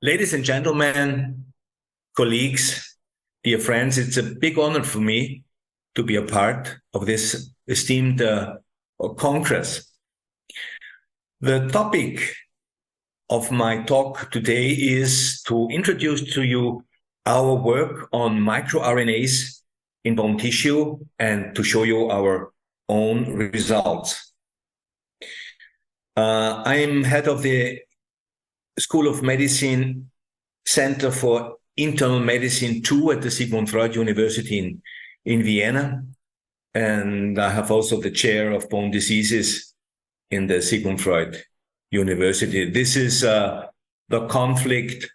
Ladies and gentlemen, colleagues, dear friends, it's a big honor for me to be a part of this esteemed Congress. The topic of my talk today is to introduce to you our work on microRNAs in bone tissue and to show you our own results. I'm head of the School of Medicine Center for Internal Medicine 2 at the Sigmund Freud University in Vienna. And I have also the chair of bone diseases in the Sigmund Freud University. This is the conflict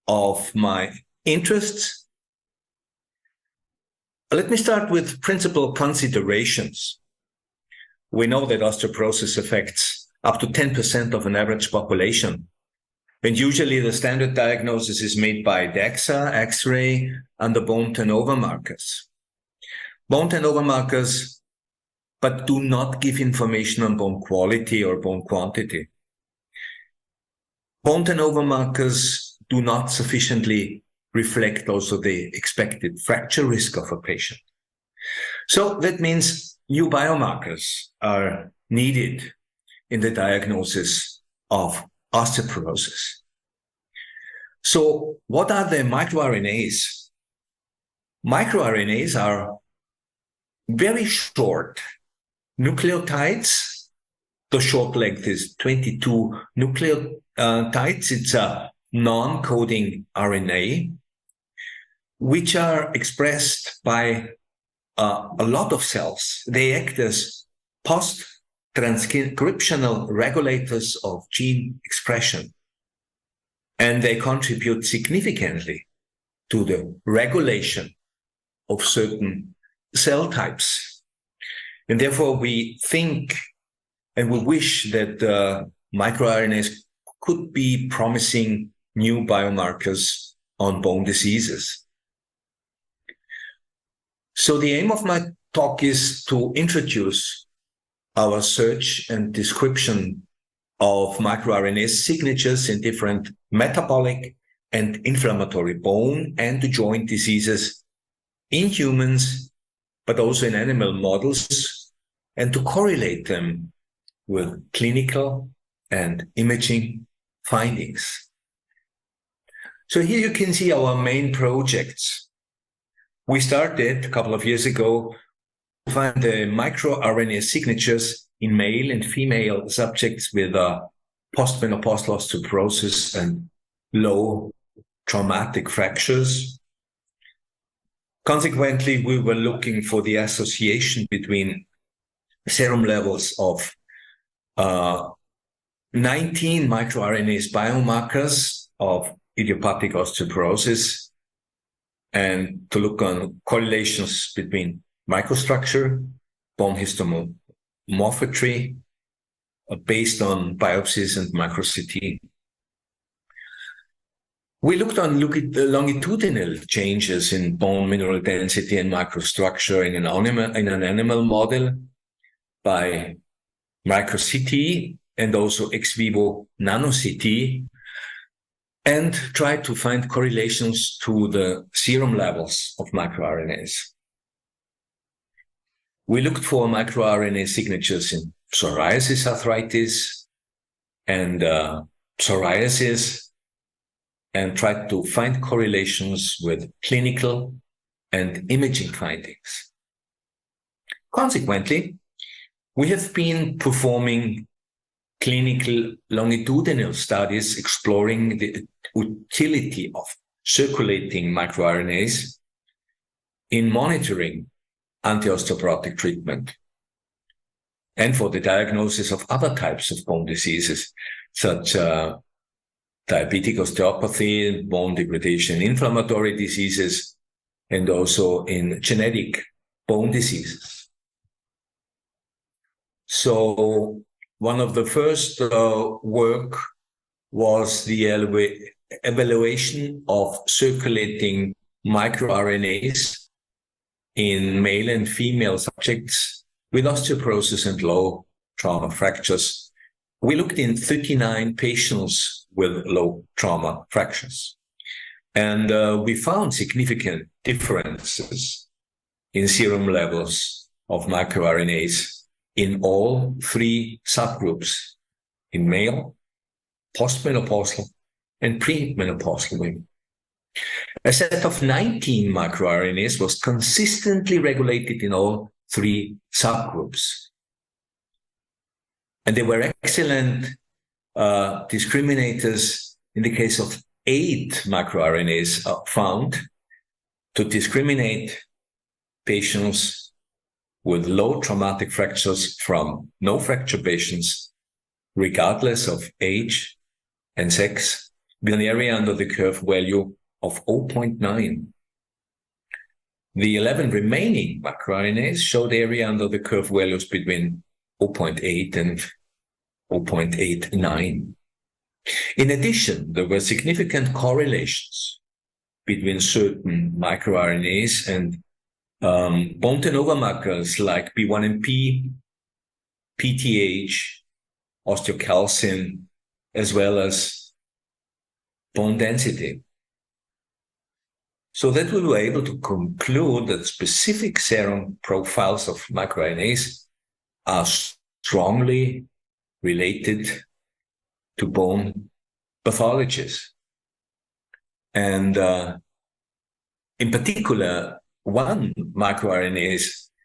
of my interests. Let me start with principal considerations. We know that osteoporosis affects up to 10% of an average population. And usually the standard diagnosis is made by DEXA, X-ray, and the bone turnover markers. Bone turnover markers, but do not give information on bone quality or bone quantity. Bone turnover markers do not sufficiently reflect also the expected fracture risk of a patient. So that means new biomarkers are needed in the diagnosis of osteoporosis. So what are the microRNAs? MicroRNAs are very short nucleotides. The short length is 22 nucleotides. It's a non-coding RNA, which are expressed by a lot of cells. They act as post-transcriptional regulators of gene expression, and they contribute significantly to the regulation of certain cell types. And therefore, we think and we wish that microRNAs could be promising new biomarkers on bone diseases. So the aim of my talk is to introduce our search and description of microRNA signatures in different metabolic and inflammatory bone and joint diseases in humans, but also in animal models, and to correlate them with clinical and imaging findings. So here you can see our main projects. We started a couple of years ago to find the microRNA signatures in male and female subjects with postmenopausal osteoporosis and low traumatic fractures. Consequently, we were looking for the association between serum levels of 19 microRNAs biomarkers of idiopathic osteoporosis and to look on correlations between microstructure, bone histomorphometry, based on biopsies and micro-CT. We looked on the longitudinal changes in bone mineral density and microstructure in an animal model by micro-CT and also ex vivo nano-CT, and tried to find correlations to the serum levels of microRNAs. We looked for microRNA signatures in psoriasis arthritis and psoriasis, and tried to find correlations with clinical and imaging findings. Consequently, we have been performing clinical longitudinal studies exploring the utility of circulating microRNAs in monitoring anti-osteoporotic treatment and for the diagnosis of other types of bone diseases, such diabetic osteopathy, bone degradation, inflammatory diseases, and also in genetic bone diseases. So one of the first work was the evaluation of circulating microRNAs in male and female subjects with osteoporosis and low trauma fractures. We looked in 39 patients with low trauma fractures. And we found significant differences in serum levels of microRNAs in all three subgroups, in male, postmenopausal, and premenopausal women. A set of 19 microRNAs was consistently regulated in all three subgroups. And they were excellent discriminators in the case of 8 microRNAs found to discriminate patients with low traumatic fractures from no fracture patients, regardless of age and sex, with an area under the curve value of 0.9. The 11 remaining microRNAs showed area under the curve values between 0.8 and 0.89. In addition, there were significant correlations between certain microRNAs and bone turnover markers like B1MP, PTH, osteocalcin, as well as bone density. So that we were able to conclude that specific serum profiles of microRNAs are strongly related to bone pathologies. And in particular, one microRNA,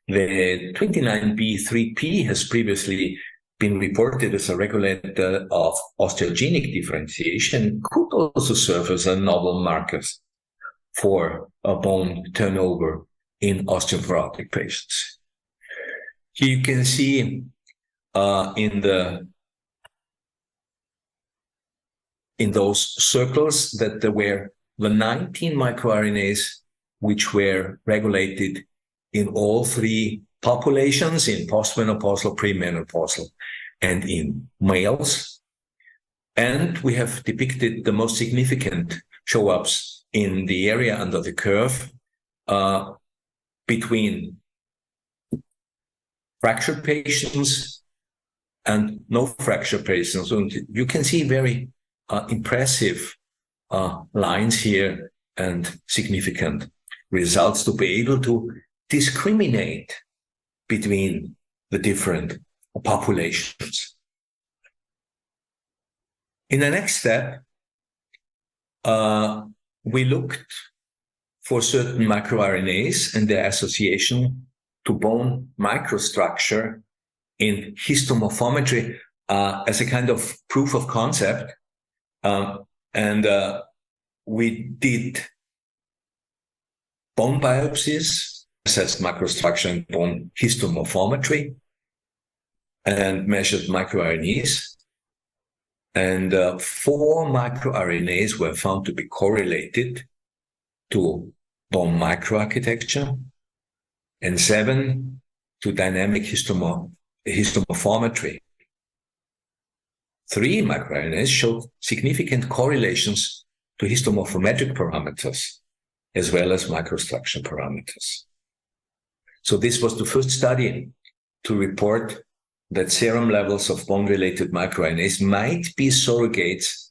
the 29B3P, has previously been reported as a regulator of osteogenic differentiation, could also serve as a novel marker for a bone turnover in osteoporotic patients. Here you can see in those circles that there were the 19 microRNAs which were regulated in all three populations, in postmenopausal, premenopausal, and in males. And we have depicted the most significant show-ups in the area under the curve between fractured patients and no fracture patients. And you can see very impressive lines here and significant results to be able to discriminate between the different populations. In the next step, we looked for certain microRNAs and their association to bone microstructure in histomorphometry as a kind of proof of concept. And we did bone biopsies, assessed microstructure in bone histomorphometry, and measured microRNAs. And 4 microRNAs were found to be correlated to bone microarchitecture, and 7 to dynamic histomorphometry. 3 microRNAs showed significant correlations to histomorphometric parameters, as well as microstructure parameters. So this was the first study to report that serum levels of bone-related microRNAs might be surrogates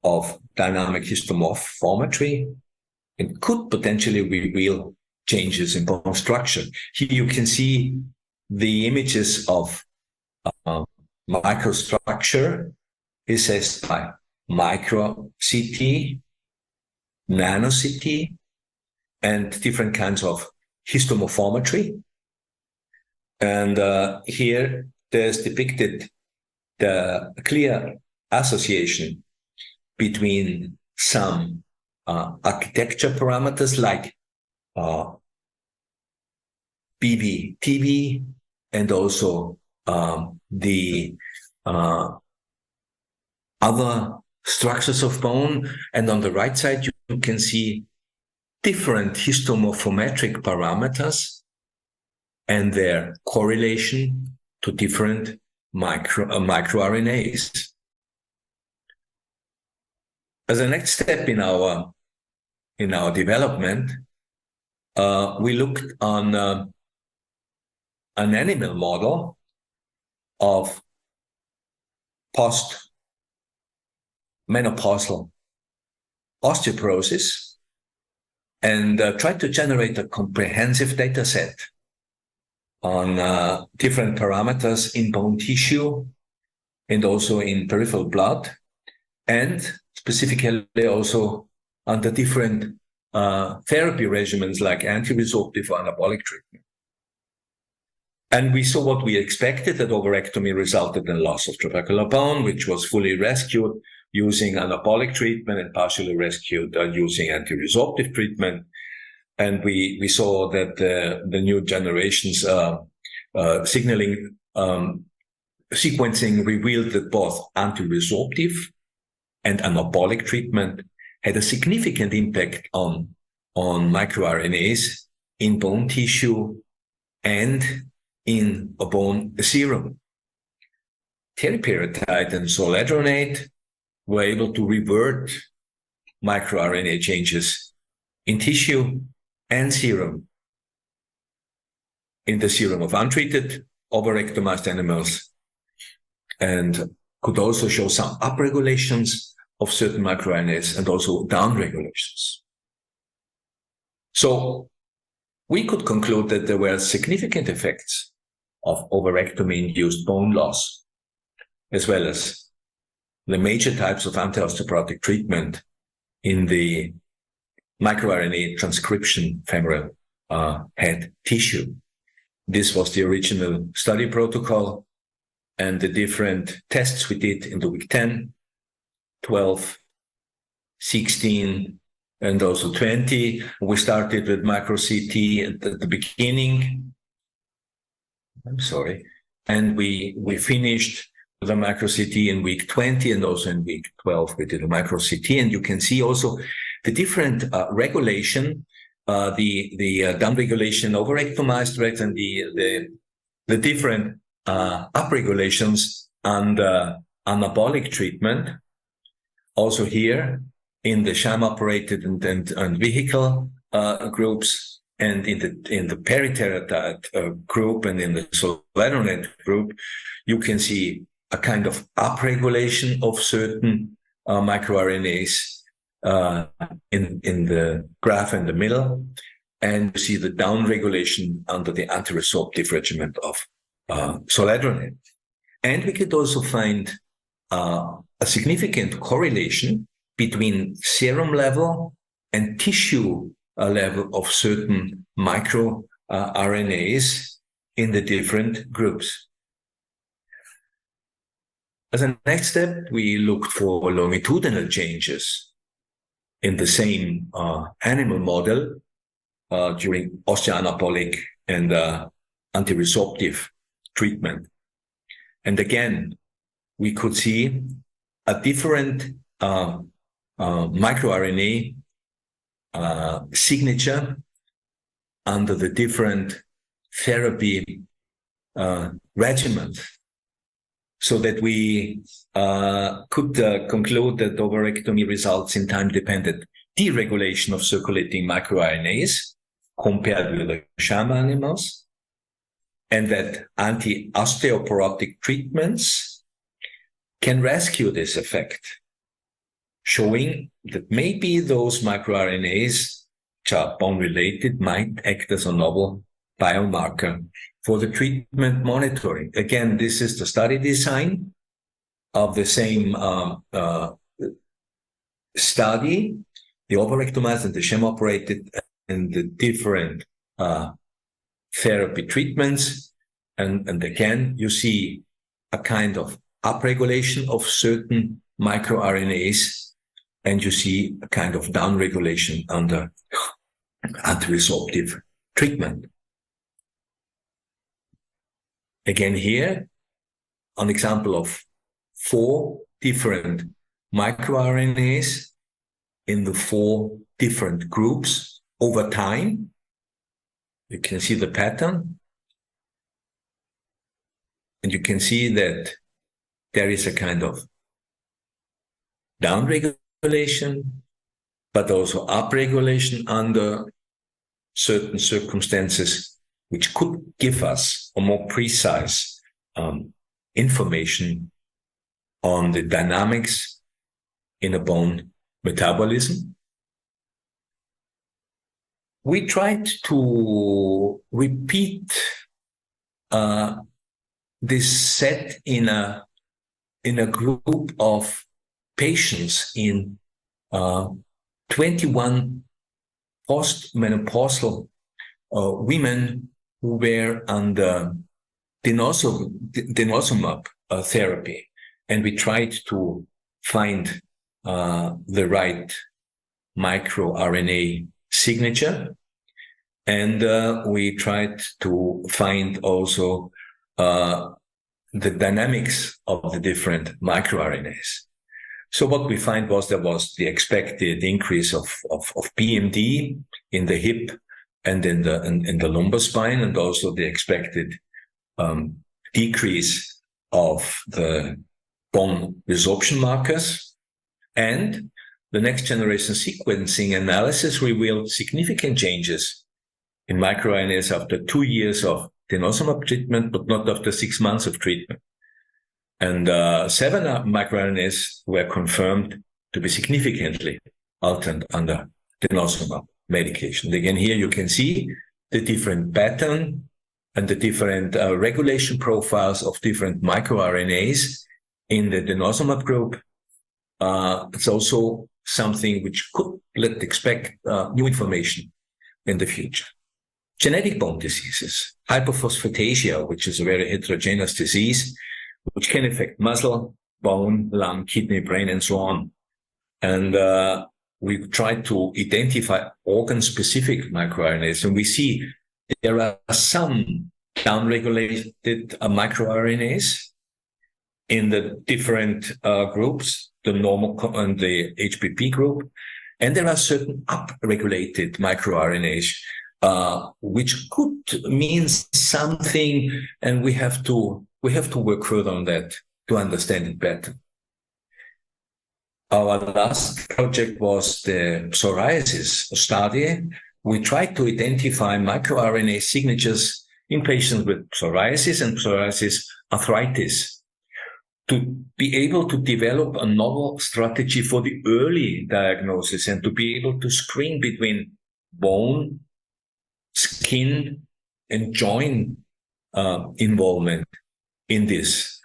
of dynamic histomorphometry and could potentially reveal changes in bone structure. Here you can see the images of microstructure assessed by micro-CT, nano-CT, and different kinds of histomorphometry. And here there's depicted the clear association between some architecture parameters like BBTV and also the other structures of bone. And on the right side, you can see different histomorphometric parameters and their correlation to different microRNAs. As a next step in our development, we looked on an animal model of menopausal osteoporosis and tried to generate a comprehensive data set on different parameters in bone tissue and also in peripheral blood, and specifically also under different therapy regimens like anti-resorptive or anabolic treatment. And we saw what we expected, that overectomy resulted in loss of trabecular bone, which was fully rescued using anabolic treatment and partially rescued using anti-resorptive treatment. And we saw that the new generations signaling sequencing revealed that both anti-resorptive and anabolic treatment had a significant impact on microRNAs in bone tissue and in a bone serum. Teriparatide and zoledronate were able to revert microRNA changes in tissue and serum. In the serum of untreated overectomized animals, and could also show some upregulations of certain microRNAs and also downregulations. So we could conclude that there were significant effects of overectomy-induced bone loss, as well as the major types of anti-osteoporotic treatment in the microRNA transcription femoral head tissue. This was the original study protocol, and the different tests we did in the week 10, 12, 16, and also 20. We started with micro-CT at the beginning. And we finished with a micro-CT in week 20, and also in week 12 we did a micro-CT. And you can see also the different regulation, the downregulation overectomized rats and the different upregulations under anabolic treatment. Also here in the sham-operated and vehicle groups, and in the periteratide group and in the zoledronate group, you can see a kind of upregulation of certain microRNAs in the graph in the middle, and you see the downregulation under the anti-resorptive regimen of zoledronate. And we could also find a significant correlation between serum level and tissue level of certain microRNAs in the different groups. As a next step, we looked for longitudinal changes in the same animal model during osteoanabolic and anti-resorptive treatment. And again, we could see a different microRNA signature under the different therapy regimens, so that we could conclude that overectomy results in time-dependent deregulation of circulating microRNAs compared with the sham animals, and that anti-osteoporotic treatments can rescue this effect, showing that maybe those microRNAs, which are bone-related, might act as a novel biomarker for the treatment monitoring. Again, this is the study design of the same study, the overectomized and the sham-operated, and the different therapy treatments. And again, you see a kind of upregulation of certain microRNAs, and you see a kind of downregulation under anti-resorptive treatment. Again here, an example of 4 different microRNAs in the 4 different groups over time. You can see the pattern, and you can see that there is a kind of downregulation, but also upregulation under certain circumstances, which could give us a more precise information on the dynamics in a bone metabolism. We tried to repeat this set in a group of patients in 21 postmenopausal women who were under denosumab therapy, and we tried to find the right microRNA signature, and we tried to find also the dynamics of the different microRNAs. So what we find was there was the expected increase of BMD in the hip and in the lumbar spine, and also the expected decrease of the bone resorption markers. And the next generation sequencing analysis revealed significant changes in microRNAs after 2 years of denosumab treatment, but not after 6 months of treatment. And 7 microRNAs were confirmed to be significantly altered under denosumab medication. Again, here you can see the different pattern and the different regulation profiles of different microRNAs in the denosumab group. It's also something which could let expect new information in the future. Genetic bone diseases, hyperphosphatasia, which is a very heterogeneous disease, which can affect muscle, bone, lung, kidney, brain, and so on. And we try to identify organ-specific microRNAs, and we see there are some downregulated microRNAs in the different groups, the normal and the HPP group, and there are certain upregulated microRNAs, which could mean something, and we have to work further on that to understand it better. Our last project was the psoriasis study. We tried to identify microRNA signatures in patients with psoriasis and psoriasis arthritis to be able to develop a novel strategy for the early diagnosis and to be able to screen between bone, skin, and joint involvement in this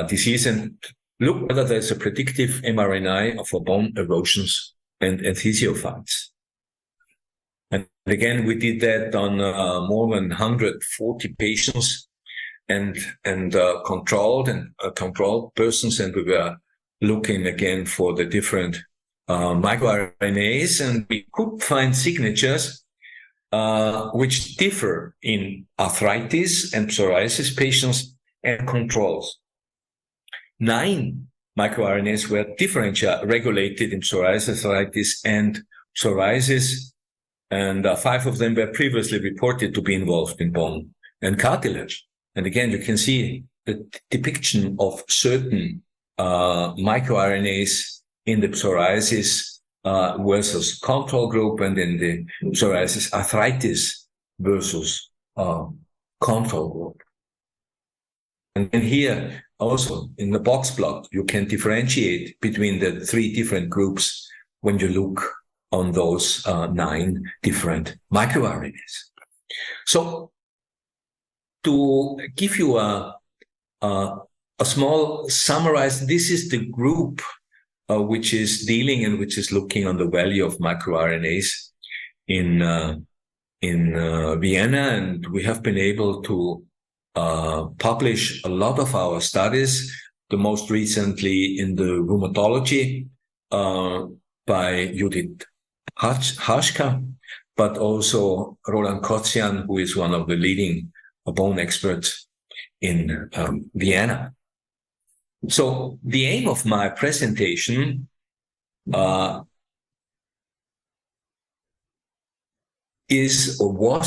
disease, and look whether there's a predictive mRNA for bone erosions and adhesiophytes. And again, we did that on more than 140 patients and controlled persons, and we were looking again for the different microRNAs, and we could find signatures which differ in arthritis and psoriasis patients and controls. 9 microRNAs were regulated in psoriasis, arthritis, and psoriasis, and 5 of them were previously reported to be involved in bone and cartilage. And again, you can see the depiction of certain microRNAs in the psoriasis versus control group, and in the psoriasis arthritis versus control group. And then here also in the box plot, you can differentiate between the 3 different groups when you look on those 9 different microRNAs. So to give you a small summarize, this is the group which is dealing and which is looking on the value of microRNAs in Vienna, and we have been able to publish a lot of our studies, the most recently in the rheumatology by Judith Haschka, but also Roland Kotzian, who is one of the leading bone experts in Vienna. So the aim of my presentation was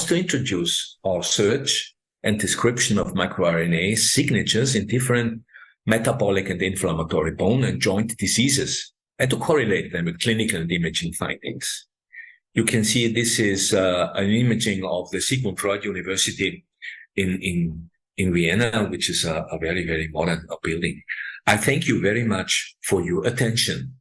to introduce our search and description of microRNA signatures in different metabolic and inflammatory bone and joint diseases, and to correlate them with clinical and imaging findings. You can see this is an imaging of the Sigmund Freud University in Vienna, which is a very, very modern building. I thank you very much for your attention.